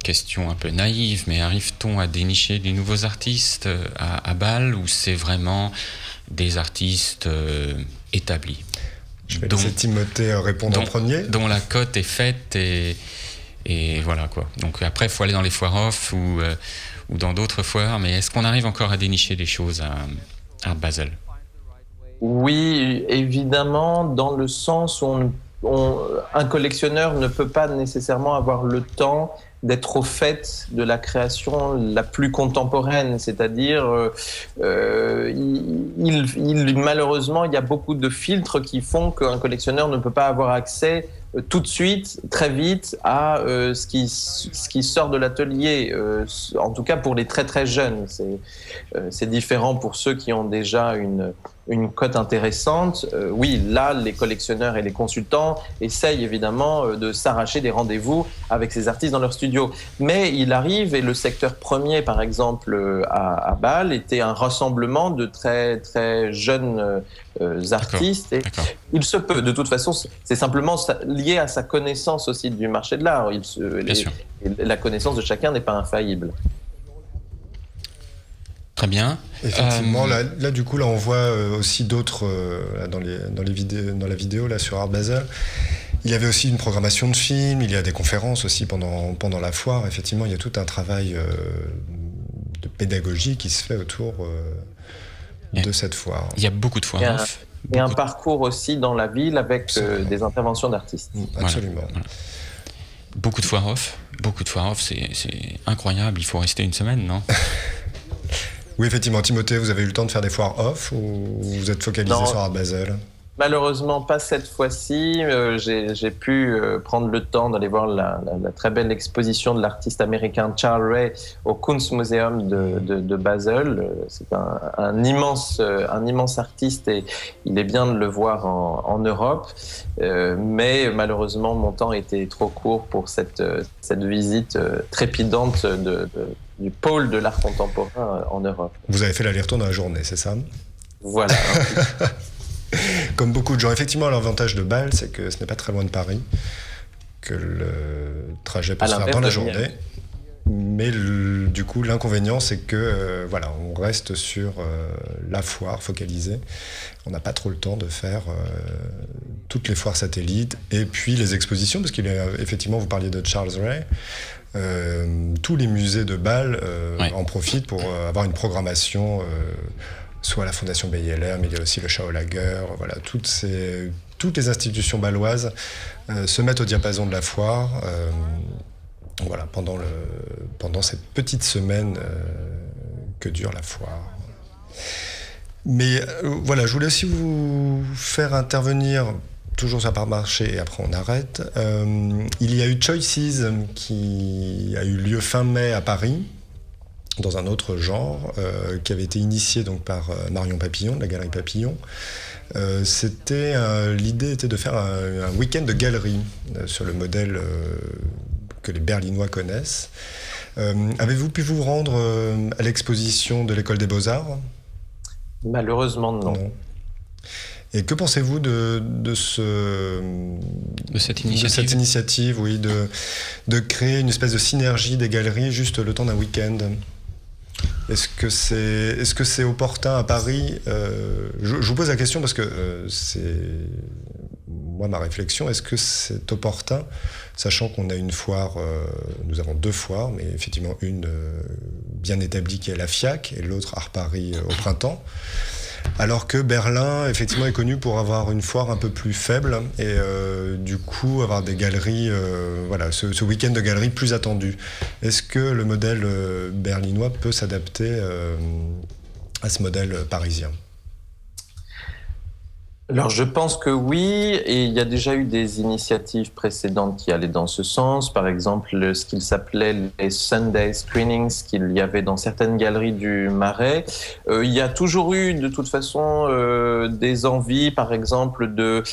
question un peu naïve, mais arrive-t-on à dénicher des nouveaux artistes à Bâle, ou c'est vraiment des artistes établis? Je vais laisser Timothée répondre en premier. Dont la cote est faite et voilà quoi. Donc après, il faut aller dans les foires off ou dans d'autres foires, mais est-ce qu'on arrive encore à dénicher des choses à Art Basel? Oui, évidemment, dans le sens où un collectionneur ne peut pas nécessairement avoir le temps d'être au fait de la création la plus contemporaine, c'est-à-dire malheureusement il y a beaucoup de filtres qui font qu'un collectionneur ne peut pas avoir accès tout de suite, très vite, à ce qui sort de l'atelier, en tout cas pour les très très jeunes. C'est différent pour ceux qui ont déjà une cote intéressante. Oui, là, les collectionneurs et les consultants essayent évidemment de s'arracher des rendez-vous avec ces artistes dans leur studio. Mais il arrive, et le secteur premier, par exemple, à Bâle, était un rassemblement de très très jeunes artistes. Et il se peut, de toute façon, c'est simplement lié à sa connaissance aussi du marché de l'art. La connaissance de chacun n'est pas infaillible. Très bien. Effectivement, là, du coup, là, on voit aussi d'autres dans la vidéo là sur Art Basel. Il y avait aussi une programmation de films. Il y a des conférences aussi pendant la foire. Effectivement, il y a tout un travail de pédagogie qui se fait autour de cette foire. Il y a beaucoup de foires. Et un parcours aussi dans la ville avec des interventions d'artistes. Absolument. Voilà. Beaucoup de foires off. C'est incroyable. Il faut rester une semaine, non? Oui, effectivement. Timothée, vous avez eu le temps de faire des foires off ou vous êtes focalisé sur Art Basel? Malheureusement, pas cette fois-ci. J'ai pu prendre le temps d'aller voir la très belle exposition de l'artiste américain Charles Ray au Kunstmuseum de Basel. C'est un immense artiste et il est bien de le voir en Europe. Mais malheureusement, mon temps était trop court pour cette visite trépidante du pôle de l'art contemporain en Europe. Vous avez fait l'aller-retour dans la journée, c'est ça ? Voilà. Comme beaucoup de gens. Effectivement, l'avantage de Bâle, c'est que ce n'est pas très loin de Paris, que le trajet peut se faire dans la journée. Mais du coup, l'inconvénient, c'est que on reste sur la foire focalisée. On n'a pas trop le temps de faire toutes les foires satellites et puis les expositions, parce qu'il effectivement, vous parliez de Charles Ray. Tous les musées de Bâle en profitent pour avoir une programmation. Soit la Fondation BILR, mais il y a aussi le Schaulager. Voilà, toutes les institutions bâloises se mettent au diapason de la foire pendant cette petite semaine que dure la foire. Mais je voulais aussi vous faire intervenir, toujours sur la part marché, et après on arrête. Il y a eu Choices qui a eu lieu fin mai à Paris, dans un autre genre, qui avait été initié donc par Marion Papillon, de la Galerie Papillon. L'idée était de faire un week-end de galerie sur le modèle que les Berlinois connaissent. Avez-vous pu vous rendre à l'exposition de l'École des Beaux-Arts ? Malheureusement, non. Et que pensez-vous de cette initiative, oui, de créer une espèce de synergie des galeries juste le temps d'un week-end ? Est-ce que c'est opportun à Paris ? Je vous pose la question parce que c'est moi ma réflexion. Est-ce que c'est opportun, sachant qu'on a une foire, nous avons 2 foires, mais effectivement une bien établie qui est la FIAC et l'autre Art Paris au printemps, alors que Berlin effectivement est connu pour avoir une foire un peu plus faible et du coup avoir des galeries, ce week-end de galeries plus attendu. Est-ce que le modèle berlinois peut s'adapter à ce modèle parisien ? Alors je pense que oui, et il y a déjà eu des initiatives précédentes qui allaient dans ce sens. Par exemple, ce qu'il s'appelait les Sunday Screenings qu'il y avait dans certaines galeries du Marais. Il y a toujours eu de toute façon des envies, par exemple, de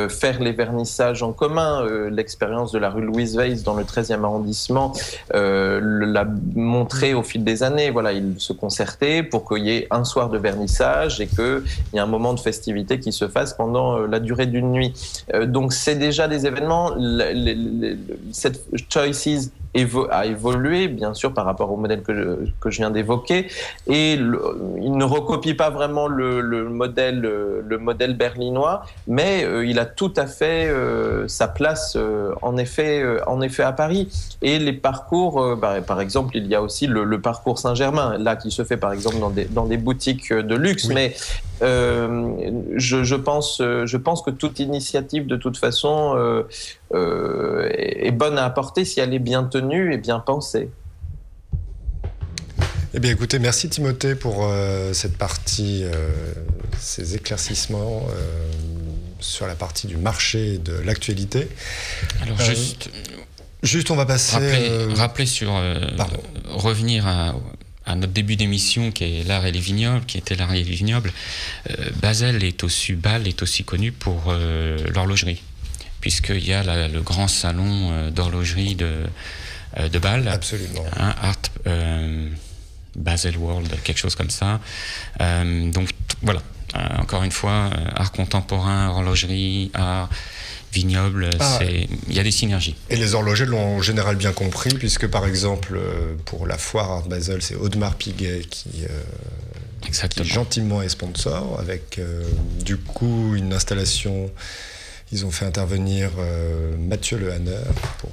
faire les vernissages en commun. L'expérience de la rue Louise Weiss dans le 13e arrondissement l'a montré au fil des années. Voilà, ils se concertaient pour qu'il y ait un soir de vernissage et qu'il y ait un moment de festivité qui se fasse pendant la durée d'une nuit. Donc c'est déjà des événements. Cette Choices a évolué, bien sûr, par rapport au modèle que je viens d'évoquer, et il ne recopie pas vraiment le modèle berlinois, mais il a tout à fait sa place, en effet à Paris. Et les parcours, par exemple, il y a aussi le parcours Saint-Germain, là, qui se fait, par exemple, dans des boutiques de luxe, oui. Mais je pense que toute initiative, de toute façon, est bonne à apporter si elle est bien tenue et bien pensée. Eh bien, écoutez, merci Timothée pour cette partie, ces éclaircissements sur la partie du marché et de l'actualité. Alors juste, on va passer... Rappeler sur... revenir à notre début d'émission qui est l'art et les vignobles, qui était l'art et les vignobles. Bâle est aussi connu pour l'horlogerie, puisqu'il y a le grand salon d'horlogerie de Bâle. Absolument. Basel World, quelque chose comme ça. Donc voilà, encore une fois, art contemporain, horlogerie, art, vignoble, il y a des synergies. Et les horlogers l'ont en général bien compris, puisque par exemple, pour la foire Art Basel, c'est Audemars Piguet qui gentiment est sponsor, avec du coup une installation. Ils ont fait intervenir Mathieu Le Hanner pour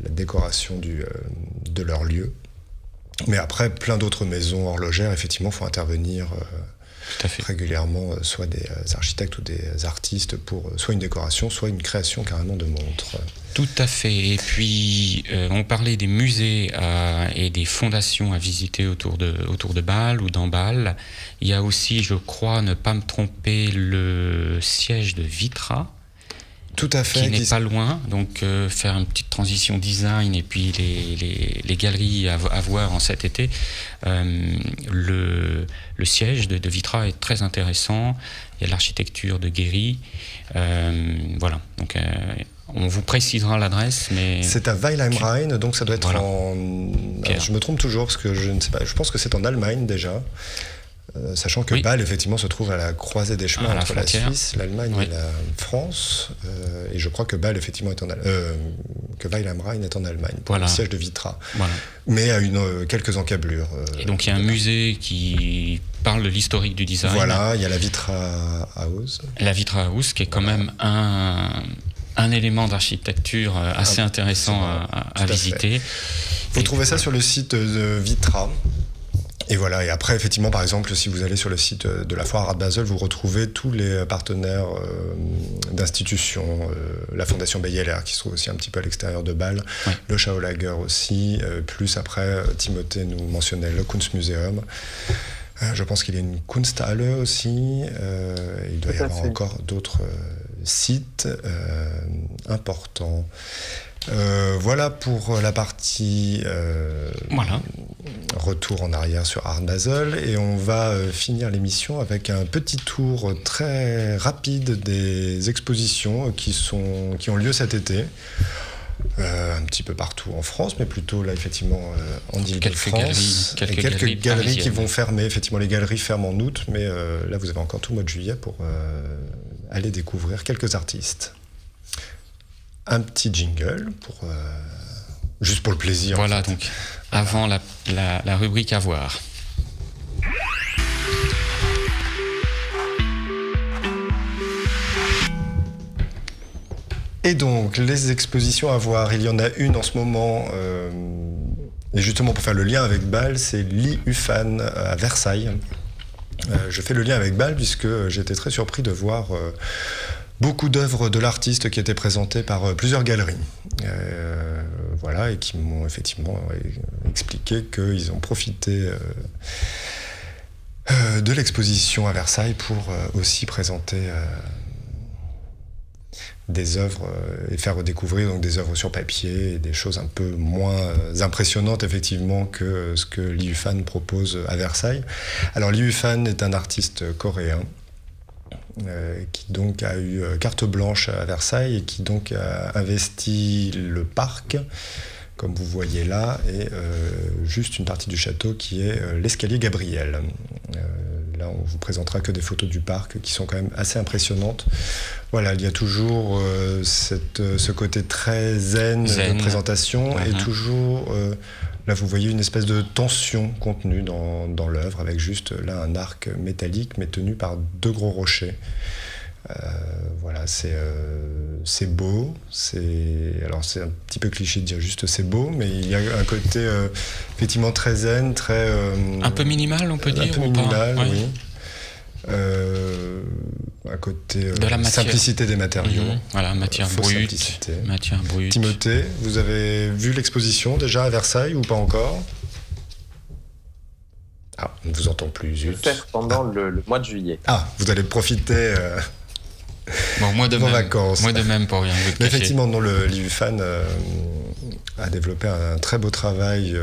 la décoration de leur lieu. Mais après, plein d'autres maisons horlogères, effectivement, font intervenir Tout à fait. régulièrement soit des architectes ou des artistes pour soit une décoration, soit une création carrément de montres. Tout à fait. Et puis, on parlait des musées et des fondations à visiter autour de Bâle ou dans Bâle. Il y a aussi, je crois, ne pas me tromper, le siège de Vitra. Tout à fait. Qui n'est pas loin. Donc, faire une petite transition design et puis les galeries à voir en cet été. Le siège de Vitra est très intéressant. Il y a l'architecture de Guéry. Voilà. Donc, on vous précisera l'adresse, mais... C'est à Weilheim-Rhein, donc ça doit être voilà. Alors, je me trompe toujours, parce que je ne sais pas. Je pense que c'est en Allemagne, déjà. Sachant que Bâle, effectivement, se trouve à la croisée des chemins entre la Suisse, l'Allemagne et la France. Et je crois que Bâle, effectivement, est que Weilheim-Rhein est en Allemagne, pour le siège de Vitra. Voilà. Mais à quelques encablures. Et donc, il y a un musée qui parle de l'historique du design. Voilà, il y a la Vitra House. La Vitra House, qui est quand même un élément d'architecture assez intéressant à visiter. Vous trouvez ça sur le site de Vitra. Et voilà, et après, effectivement, par exemple, si vous allez sur le site de la Foire Art Basel, vous retrouvez tous les partenaires d'institutions, la Fondation Beyeler, qui se trouve aussi un petit peu à l'extérieur de Bâle, le Schaulager aussi, plus après, Timothée nous mentionnait le Kunstmuseum. Je pense qu'il y a une Kunsthalle aussi, il doit y avoir encore d'autres sites importants. Voilà pour la partie retour en arrière sur Art Basel, et on va finir l'émission avec un petit tour très rapide des expositions qui ont lieu cet été. Un petit peu partout en France, mais plutôt là effectivement en Île-de-France. Quelques galeries qui vont fermer. Effectivement, les galeries ferment en août, mais là vous avez encore tout le mois de juillet pour aller découvrir quelques artistes. Un petit jingle juste pour le plaisir. Voilà, donc avant la rubrique à voir. Et donc, les expositions à voir, il y en a une en ce moment, et justement pour faire le lien avec Bâle, c'est l'IUFAN à Versailles. Je fais le lien avec Bâle puisque j'étais très surpris de voir beaucoup d'œuvres de l'artiste qui étaient présentées par plusieurs galeries. Voilà, et qui m'ont effectivement expliqué qu'ils ont profité de l'exposition à Versailles pour aussi présenter des œuvres et faire redécouvrir donc des œuvres sur papier et des choses un peu moins impressionnantes effectivement que ce que l'IUFAN propose à Versailles. Alors l'IUFAN est un artiste coréen qui donc a eu carte blanche à Versailles et qui donc a investi le parc, comme vous voyez là, et juste une partie du château qui est l'escalier Gabriel. Là, on vous présentera que des photos du parc qui sont quand même assez impressionnantes. Voilà, il y a toujours ce côté très zen de présentation et toujours, là vous voyez une espèce de tension contenue dans l'œuvre avec juste là un arc métallique mais tenu par deux gros rochers. Voilà, c'est beau, alors c'est un petit peu cliché de dire juste c'est beau, mais il y a un côté effectivement très zen, très... un peu minimal, on peut dire, un peu ou minimal, pas, oui. Un côté de la simplicité des matériaux. Voilà, matière brute. Timothée, vous avez vu l'exposition déjà à Versailles ou pas encore ? Ah, on ne vous entend plus. Je vais faire pendant le mois de juillet. Ah, vous allez profiter bon, moi de vos même, vacances. Moi de même, pour rien vous cacher. Effectivement, l'IUFAN a développé un très beau travail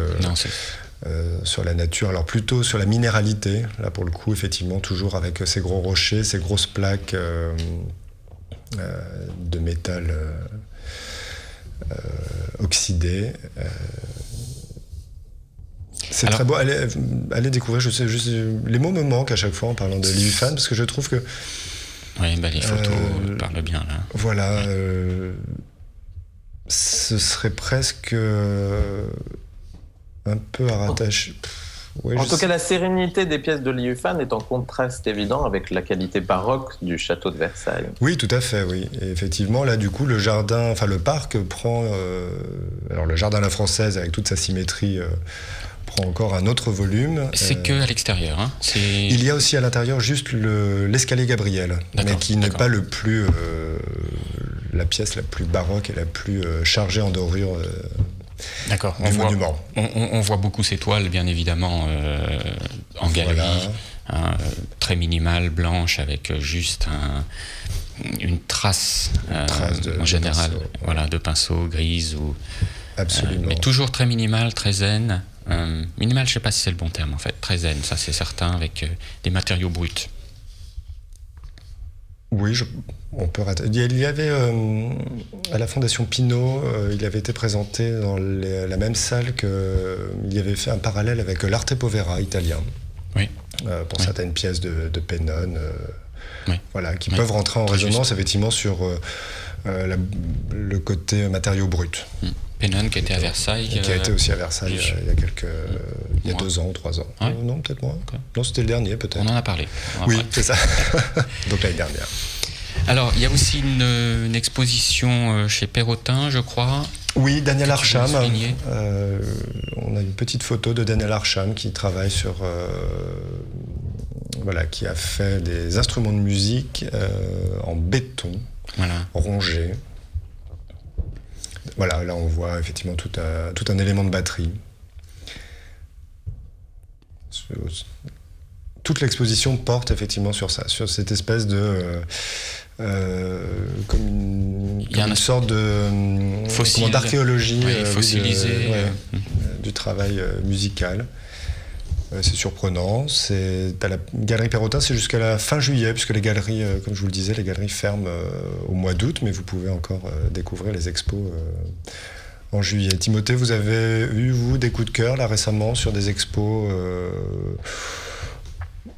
sur la nature, alors plutôt sur la minéralité, là pour le coup, effectivement, toujours avec ces gros rochers, ces grosses plaques de métal oxydé. C'est très beau. Allez découvrir, je sais, les mots me manquent à chaque fois en parlant de l'IUFAN, parce que je trouve que... Oui, les photos parlent bien, là. Voilà. Ce serait presque un peu à rattacher... en tout cas, la sérénité des pièces de l'IUFAN est en contraste évident avec la qualité baroque du château de Versailles. Oui, tout à fait, oui. Et effectivement, là, du coup, le parc prend... alors, le jardin à la française, avec toute sa symétrie prend encore un autre volume. C'est que à l'extérieur, hein. Il y a aussi à l'intérieur juste l'escalier Gabriel, mais qui n'est pas le plus la pièce la plus baroque et la plus chargée en dorure du monument. On voit beaucoup ces toiles, bien évidemment, en galerie, très minimale, blanche, avec juste une trace en général, de pinceau grise ou. Absolument. Mais toujours très minimal, très zen. Minimal, je ne sais pas si c'est le bon terme en fait. Très zen, ça c'est certain, avec des matériaux bruts. Oui, on peut rater. Il y avait à la Fondation Pinault, il avait été présenté dans la même salle il y avait fait un parallèle avec l'Arte Povera italien. Oui. Pour certaines pièces de Pennone, qui peuvent rentrer en résonance effectivement sur le côté matériaux bruts. Pennone qui était à Versailles. Qui a été aussi à Versailles il y a 2 ans ou 3 ans. Ouais. Non, peut-être moins. Okay. Non, c'était le dernier, peut-être. On en a parlé. Oui, c'est ça. Donc l'année dernière. Alors, il y a aussi une exposition chez Perrotin, je crois. Oui, Daniel Arsham. On a une petite photo de Daniel Arsham qui travaille sur... qui a fait des instruments de musique en béton, rongé. Voilà, là on voit effectivement tout un élément de batterie. Toute l'exposition porte effectivement sur ça, sur cette espèce de... comme une sorte de... d'archéologie fossilisée du travail musical. C'est surprenant. À la Galerie Perrotin, c'est jusqu'à la fin juillet, puisque les galeries, comme je vous le disais, les galeries ferment au mois d'août, mais vous pouvez encore découvrir les expos en juillet. Timothée, vous avez eu, vous, des coups de cœur là récemment sur des expos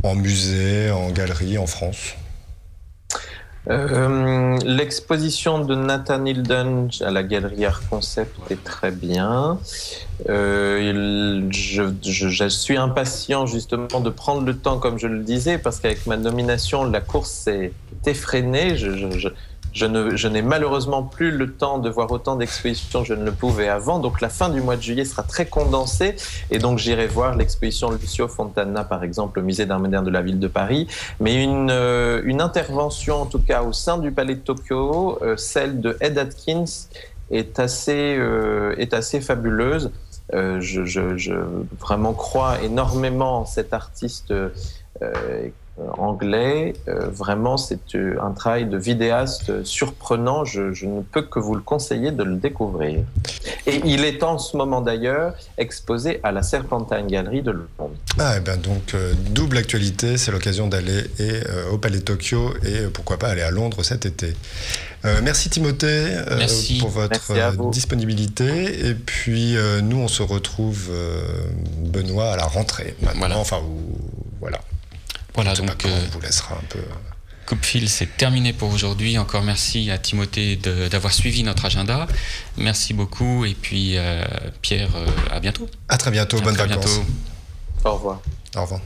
en musée, en galerie, en France? L'exposition de Nathan Hilden à la Galerie Art Concept est très bien. Je suis impatient justement de prendre le temps, comme je le disais, parce qu'avec ma nomination, la course s'est effrénée. Je n'ai malheureusement plus le temps de voir autant d'expositions que je ne le pouvais avant. Donc la fin du mois de juillet sera très condensée. Et donc j'irai voir l'exposition Lucio Fontana, par exemple, au Musée d'Art Moderne de la Ville de Paris. Mais une intervention, en tout cas au sein du Palais de Tokyo, celle de Ed Atkins, est assez fabuleuse. Je vraiment crois énormément en cet artiste anglais. Vraiment, c'est un travail de vidéaste surprenant. Je ne peux que vous le conseiller de le découvrir. Et il est en ce moment d'ailleurs exposé à la Serpentine Gallery de Londres. Donc double actualité, c'est l'occasion d'aller au Palais de Tokyo et pourquoi pas aller à Londres cet été. Merci Timothée pour votre disponibilité. Et puis nous, on se retrouve, Benoît, à la rentrée. Maintenant, Voilà, donc on vous laissera un peu. Coupe-fil, c'est terminé pour aujourd'hui. Encore merci à Timothée d'avoir suivi notre agenda. Merci beaucoup. Et puis, Pierre, à bientôt. À très bientôt. Bonnes vacances. Au revoir. Au revoir.